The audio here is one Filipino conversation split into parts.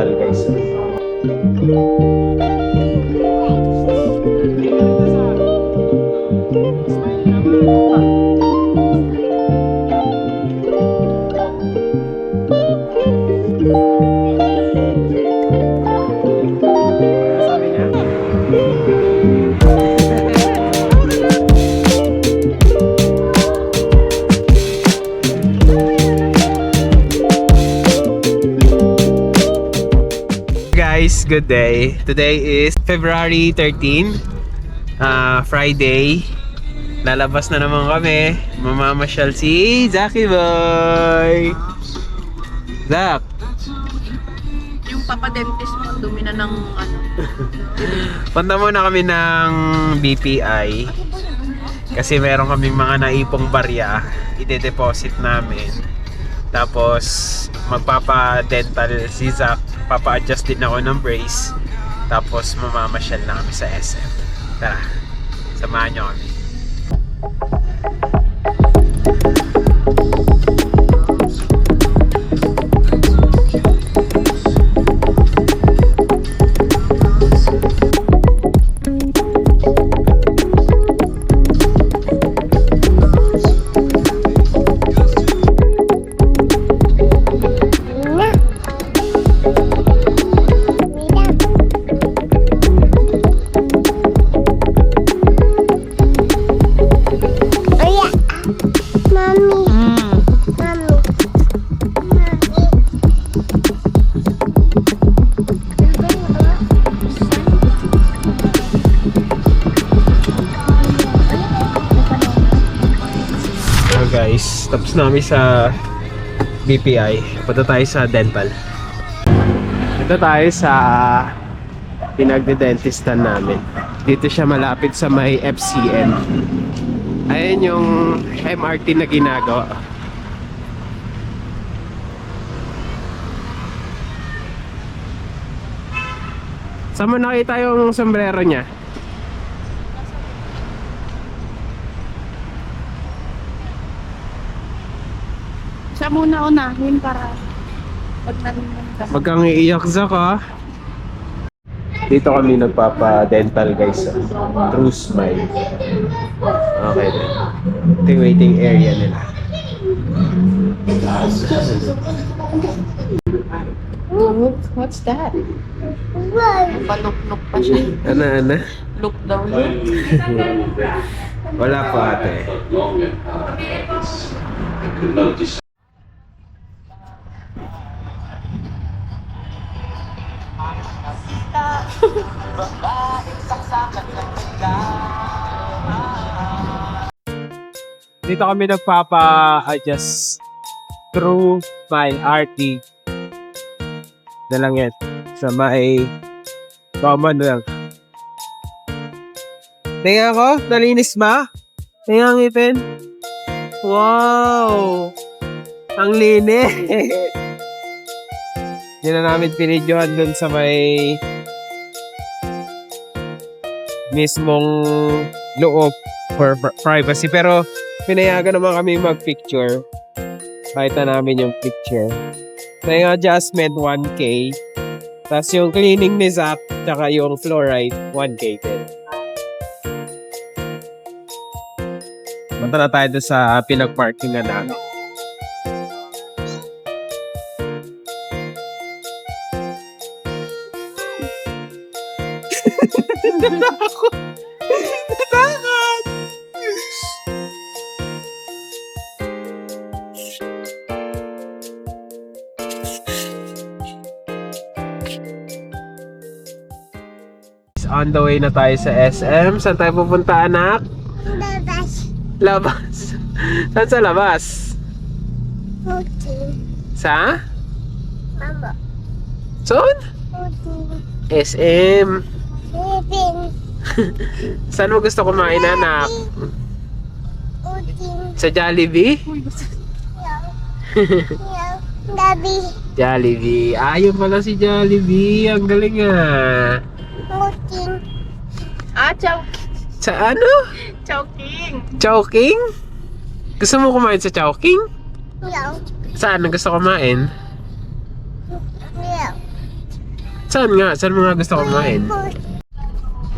dental guys. Guys, good day. Today is February 13, Friday. Lalabas na naman kami. Mamamasyal si Zaki Boy. Zak. Yung papadentist mo, dumi na ng ano. Punta muna kami ng BPI. Kasi meron kaming mga naipong barya. Ide-deposit namin. Tapos magpapa-dental si Zak. Papa-adjust din ako ng brace. Tapos mamamasyal na kami sa SM. Tara, samahan nyo kami. Guys, tapos na kami sa BPI. Punta tayo sa dental. Ito tayo sa pinagde-dentistan namin. Dito siya malapit sa may FCN. Ayan yung MRT na ginagawa. Saan mo nakita yung sombrero niya? Siya muna unahin para pag naniman ka. Wag kang iiyak, Zak, ha? Dito kami nagpapa-dental guys. True Smile. Okay din. Ito yung waiting area nila. What's that? Paluk-luk pa siya. Ano? Look daw yun. Wala pa ate. Dito kami nagpapa-adjust True Smile RT. Na lang yan. Sa may common lang. Tingnan ko, nalinis ba? Tingnan ang ipin. Wow! Ang linis! Hindi na namin pinidyohan dun sa may mismong loob for privacy. Pero pinayagan naman kami mag-picture. Pakita namin yung picture. So yung adjustment 1K. Tapos yung cleaning ni Zak, tsaka yung fluoride 1K din. Punta na tayo doon sa pinag-parking na namin. Natakot! Natakot! On the way na tayo sa SM. Saan tayo pupunta, anak? Labas. Labas. Saan sa labas? Okay. Sa? Mama. Saan? Okay. SM. Living. Saan mo gusto kumain, anak? Okay. Sa Jollibee? Gabi. Jollibee. Ayun pala si Jollibee. Ang galing ah. Okay. Chow. Sa ano? Chowking. Chowking? Gusto mo kumain sa Chowking? Meow. Saan ang gusto kumain? Meow. Saan nga? Saan mo nga gusto kumain?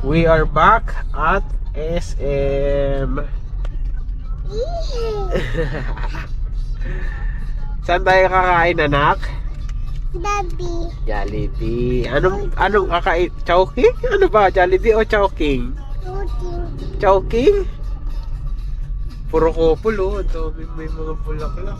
We are back at SM. Saan tayo kakain, anak? Daddy. Jollibee. Anong kakain? Chowking? Ano ba? Jollibee o Chowking? Putin. Chowking? Puro couple oh. Ang dami, may mga bulaklak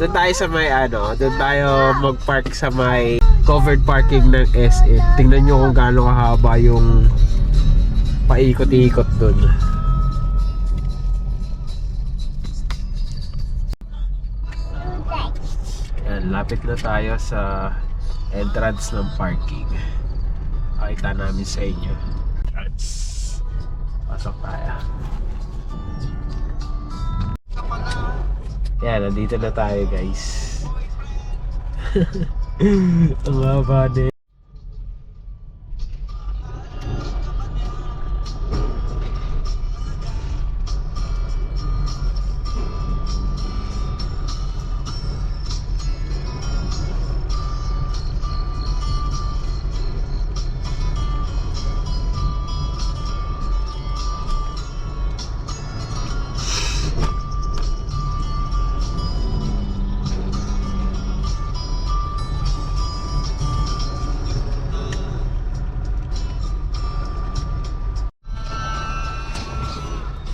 Doon tayo sa may doon tayo mag-park sa may covered parking ng SM. Tingnan nyo kung gaano kahaba yung paikot-ikot doon. Yan, lapit na tayo sa entrance ng parking. Pakita namin sa inyo. Entrance. Pasok tayo. Yan, nandito na tayo guys. Ang haba din.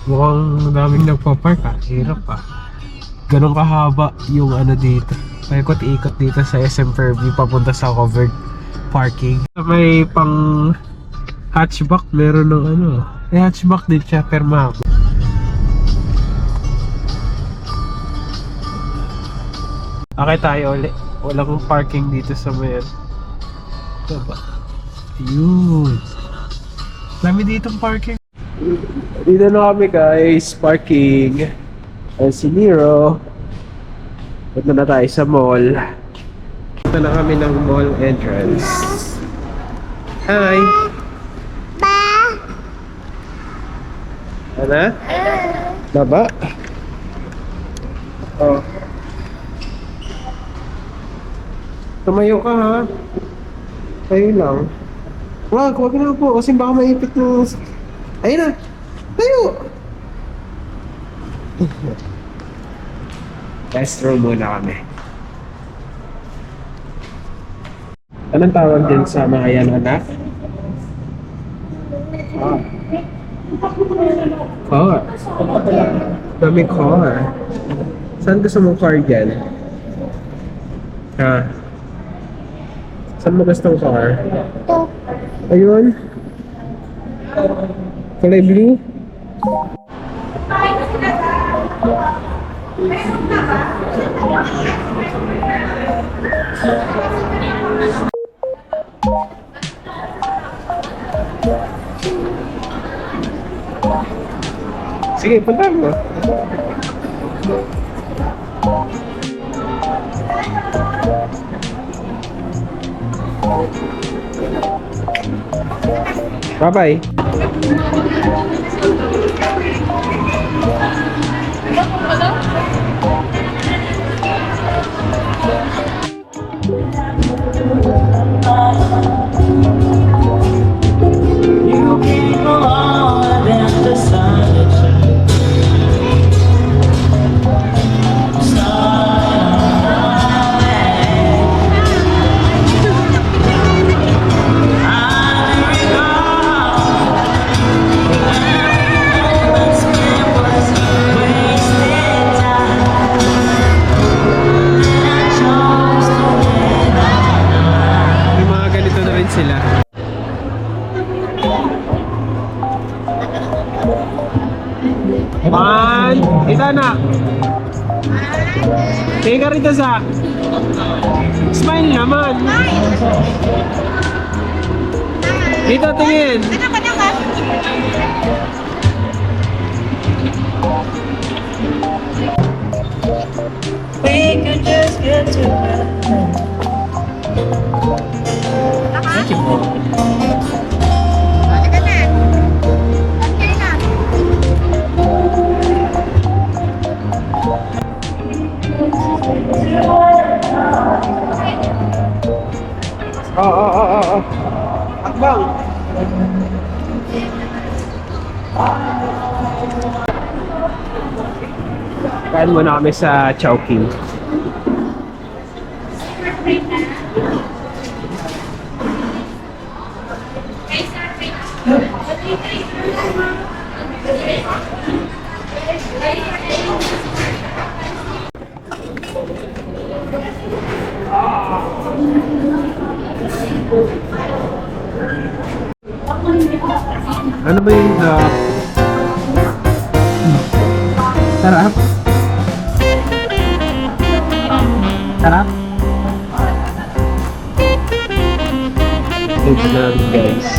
Mukhang daming nagpa-park Hirap Ganun kahaba yung dito. Paikot-ikot dito sa SM Fairview papunta sa covered parking. May pang hatchback, meron ng may hatchback din siya per map. Okay tayo ulit. Walang parking dito sa may diba? Yun. Dami ditong parking. Dito na kami guys, parking. Ayan si Nero. Punta na tayo sa mall. Punta na kami ng mall entrance. Hi! Ba. Ano? Baba? Oh. Tumayo ka ha. Tayo lang. Wag na po kasi baka maipit ng... Ayun na! Tayo! Restroom muna kami. Anong tawag din sa mga yan, anak? Car. Dami car. Saan gusto mong car dyan? Ha? Saan mo gustong car? Ito. Ayun. Kulay blue? Sige, punta mo. Bye-bye. You can go on and decide May mga ganito na rin sila. One, ito na. Tingin ka rito sa smile naman. Dito tingin. we could just get together. Thank you, Paul. Okay na. Oo. Akbang. Kain muna kami sa Chowking. Ano ba yung sarap? Sarap? Ito na guys.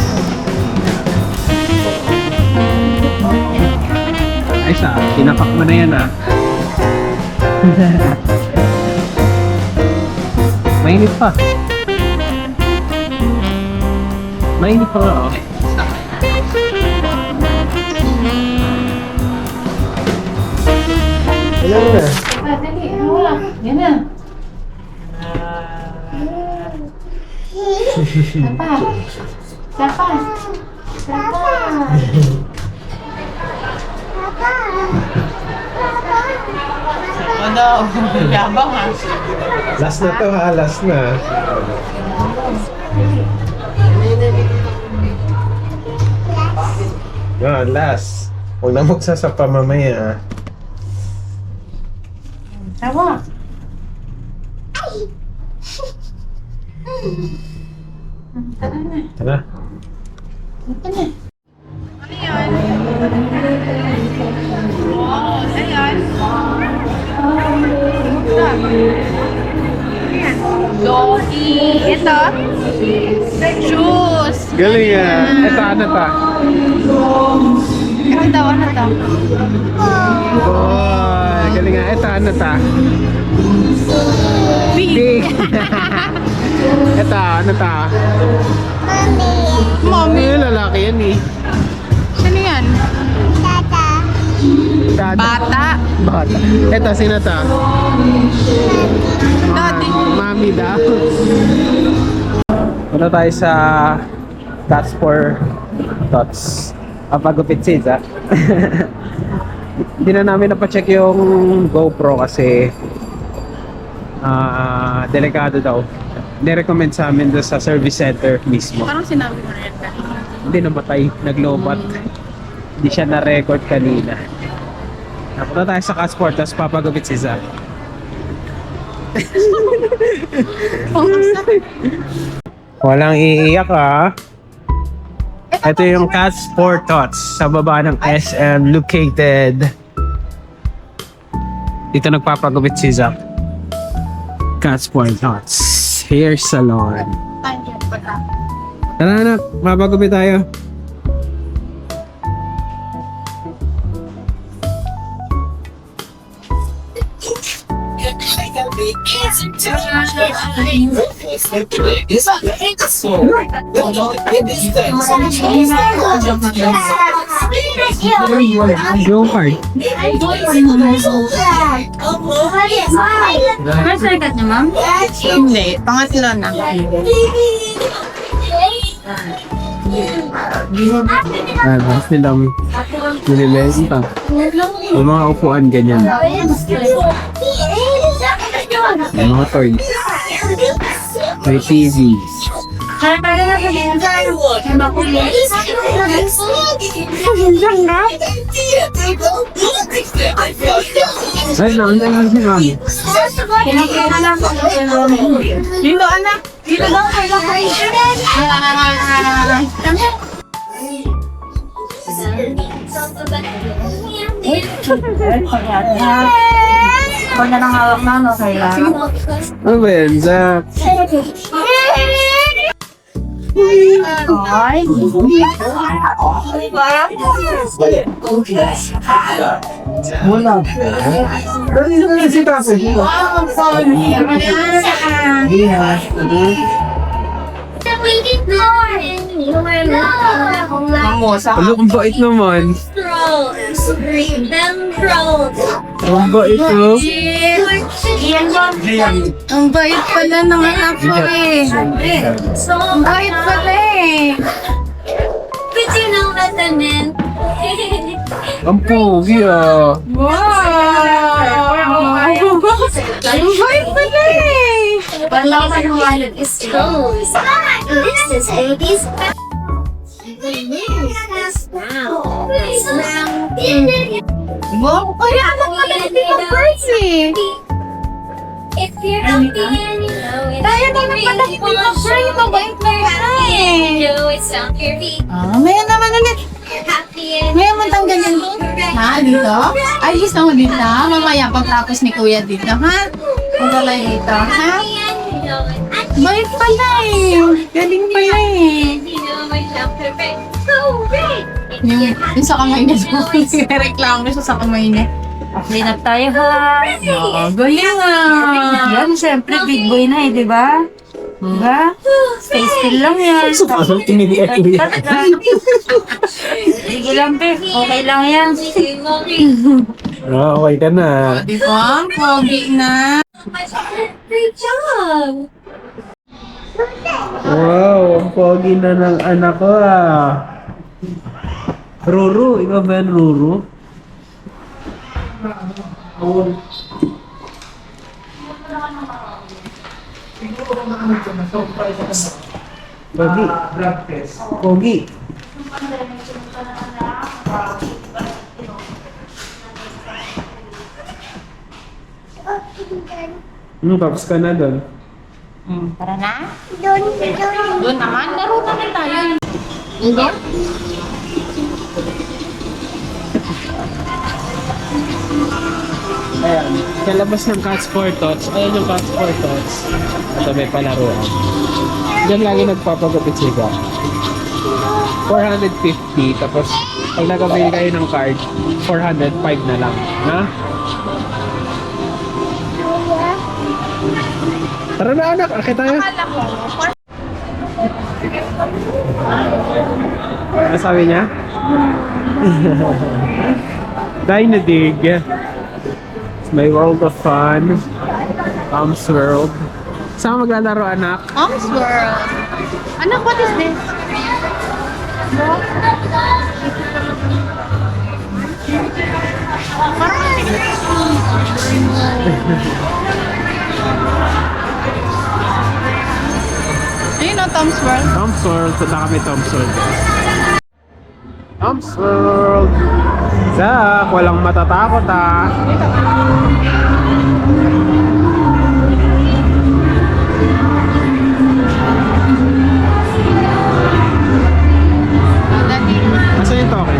Ay tinapak mo na yan Mainit pa. Mainit pa nga Ayan na. Dali, wala. Yan na. Sapa. Ano? Yabang Last na to last na. Yan, last. Huwag na magsasapa mamaya Tawa. Tara na. Tara. Ito na. Ano yan? Wow, ano yan? Yogi. Ito? Juice. Galing Ito ano ta? Ano to? Boy, galing Ito ano ta? Big. Ito ano ta? Mommy. Lalaki yan Sino yan? Bata. Bata. Ito sino ta? Daddy. Mami daw. Punta tayo sa Cats for Tots. Pagupit sis Hindi na namin napacheck yung GoPro kasi delikado daw. Nirecommend sa amin doon sa service center mismo. Parang sinabi mo na yan kanina. Hindi namatay, naglobat. Hindi siya na-record kanina. Napunta tayo sa Catsport, tapos papagupit si Zach. Walang iiyak Ito yung Catsport Tots sa baba ng SM located. Dito nagpapagupit si Zach. Catsport Tots Hair Salon. Tara anak, mapagupit tayo. Go card. First record niya, ma'am? Hindi. Pangatlo na. Ano silang nililenta. Yung mga upuan ganyan. Yung mga toys. May TV. Ay, naundan lang si Mami. Dito, anak. Dito daw kayo. Kung na nang hawak na, no, kailangan. Ano ba yan, Zach? Ay. Wala. Ano si Tase? Mamosa. Ano, ang bait naman. Them trolls. Ang bait mo. Ang bait pala ng anak ko eh. Ang bait pala eh. Ang pogi ah. Wow! Ang bait pala eh. Wow, kaya anak ka na hindi ka first eh. If you're healthy and you know it, Kaya na pala hindi ka first. Mabait na yan eh. you know it's on your feet. Maya naman ulit. You're happy and Maya mo tanggal yan doon. Ha, dito? Ay, gusto mo dito? Mamaya pagtapos ni kuya dito, ha? Maglalay dito, ha? you know it. Bait pala eh. Galing pala eh. You know it's on perfect. So great. Yung sa kamay niya. Reklamo siya sa kamay niya. Clean up tayo ha. Galing ah. Yan, syempre, big boy na eh, di ba? Diba? Stay still lang yan. Parang tininiyak ko yan. Sige lang, be. Okay lang yan. Okay ka na. Di ba? Pogi na. Great job. Wow, ang pogi na ng anak ko ah. Ruru, ikaw ba yan, Ruru? Pogi. Pogi. Tapos ka na doon. Tara na. Doon naman. Laro naman tayo. Hindi? Ayan, sa labas ng Cats for Tots, ayan yung Cats for Tots. Ito may palaruan. Diyan lagi nagpapagupit sila. 450, tapos pag nag-avail kayo ng card, 405 na lang. Na? Tara na anak, akit tayo. Ano sabi niya? Dynadig. May World of Fun. Tom's World. Saan ka maglalaro anak? Mom's World. Anak, what is this? Ayun o, Tom's World. Tom's World. Punta kami Tom's World. Tom's World. Zach, walang matatakot ah. Nasaan yung token?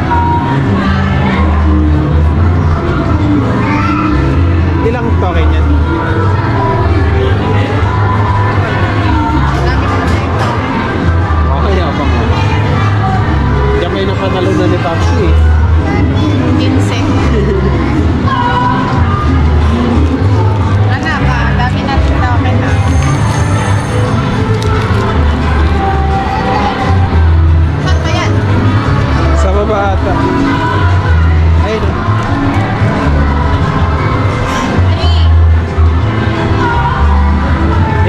Ilang token yan? Okay, abang mo. Diyan kayo napanalo na ni Paxi eh. 15. Anak ka, dami natin token na. Saan ba yan? Sa baba ata. Ayun o.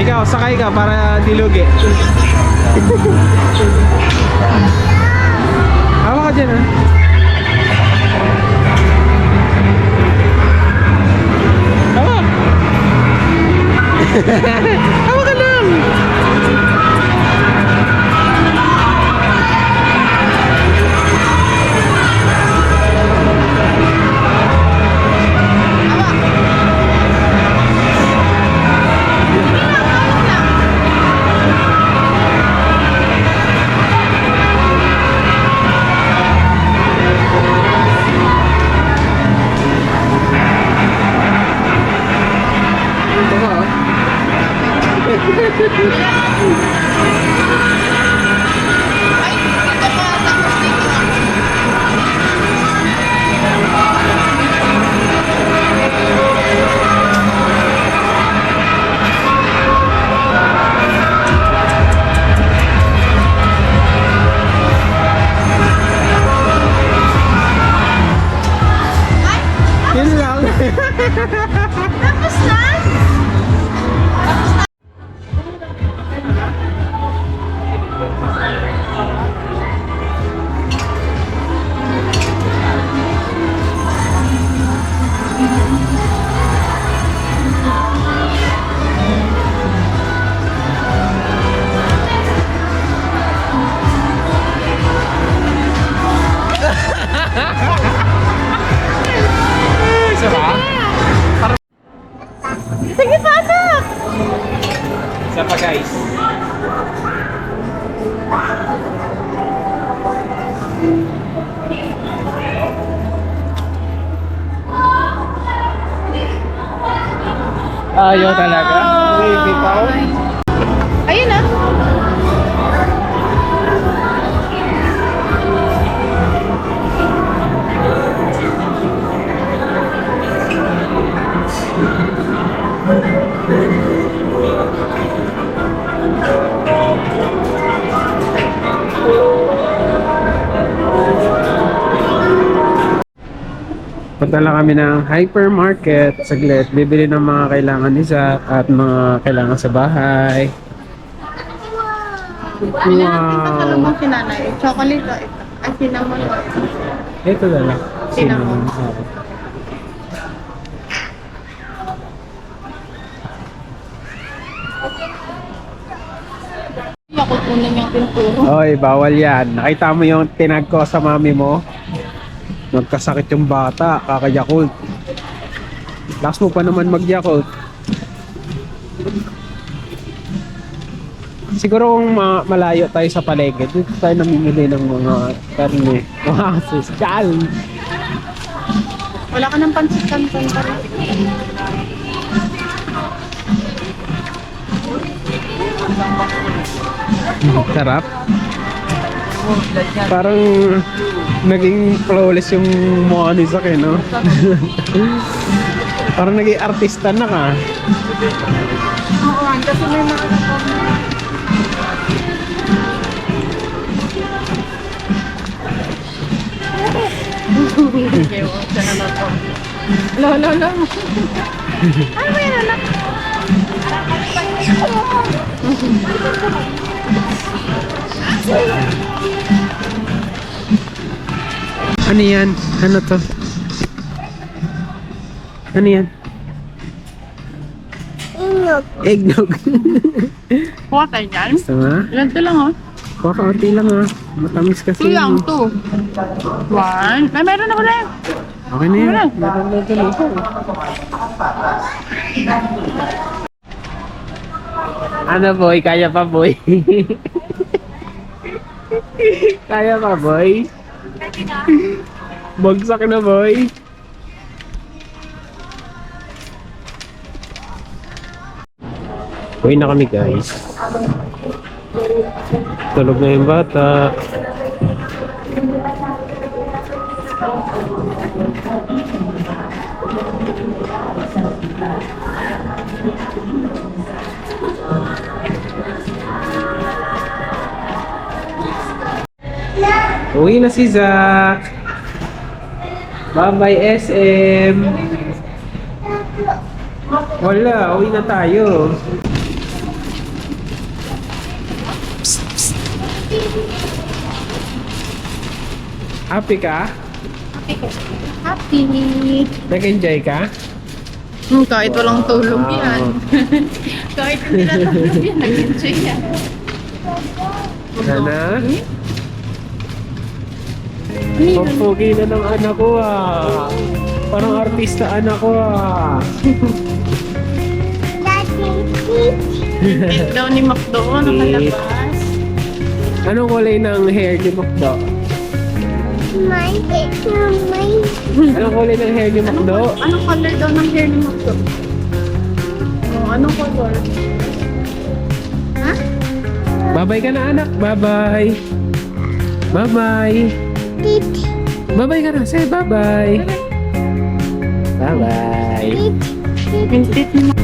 Ikaw, sakay ka para dilugi. Hawa ka dyan ah. Hawa! Hawa ka lang! Ito ka ah. Yun lang. Tapos na? Isa ba? Sige pa, anak! Isa pa guys. Ayaw talaga. Baby pa ako. Ayun na. Punta lang kami ng hypermarket. Saglit, bibili ng mga kailangan ni Zach at mga kailangan sa bahay. Pili natin pasalubong si nanay. Chocolate o ito. Ay, cinnamon o ito. Ito na lang. Cinnamon. Ako kunin yung pinturo. Oy, bawal yan. Nakita mo yung tinag ko sa mami mo? Nagkasakit yung bata, kaka-Yakult. Last mo pa naman mag-Yakult. Siguro kung malayo tayo sa palengke, dito tayo namimili ng mga karne. Mga sosyal. Wala ka ng pansit-kanton pa rin. Sarap. Parang naging flawless yung mukha ni Zach, no? Parang naging artista na ka. Oo, kasi may mga Lo, lo, lo. Ano ba yan, anak? Ano yan? Ano to? Ano yan? Eggnog. Kuha tayo dyan. Gusto mo? Ganito lang, oh. Kakaunti lang ah. Matamis kasi. Two lang, two. One. Ay, meron na pala. Okay na yan. Wala. Meron na tuloy. Ano boy? Kaya pa boy? Kaya pa boy? Bagsak na boy. Uwi na kami guys. Tulog na yung bata. Uwi na si Zach. Bye-bye SM. Wala, uwi na tayo. Happy ka? Happy. Nag-enjoy ka? Kahit walang tulog Wow. yan. Kahit hindi na tulog yan, nag-enjoy yan. Sana? Ang pogi na ng anak ko ah. Parang artista anak ko ah. Eat daw ni Macdo, nakalabas. Anong kulay ng hair ni Macdo? Anong kulay ng hair ni Macdo? Anong color daw ng hair ni Macdo? Oh, anong color? Ha? Bye-bye ka na anak. Bye-bye. Bye-bye. Bye-bye ka na. Say bye-bye. Bye-bye. Mintit ni Macdo.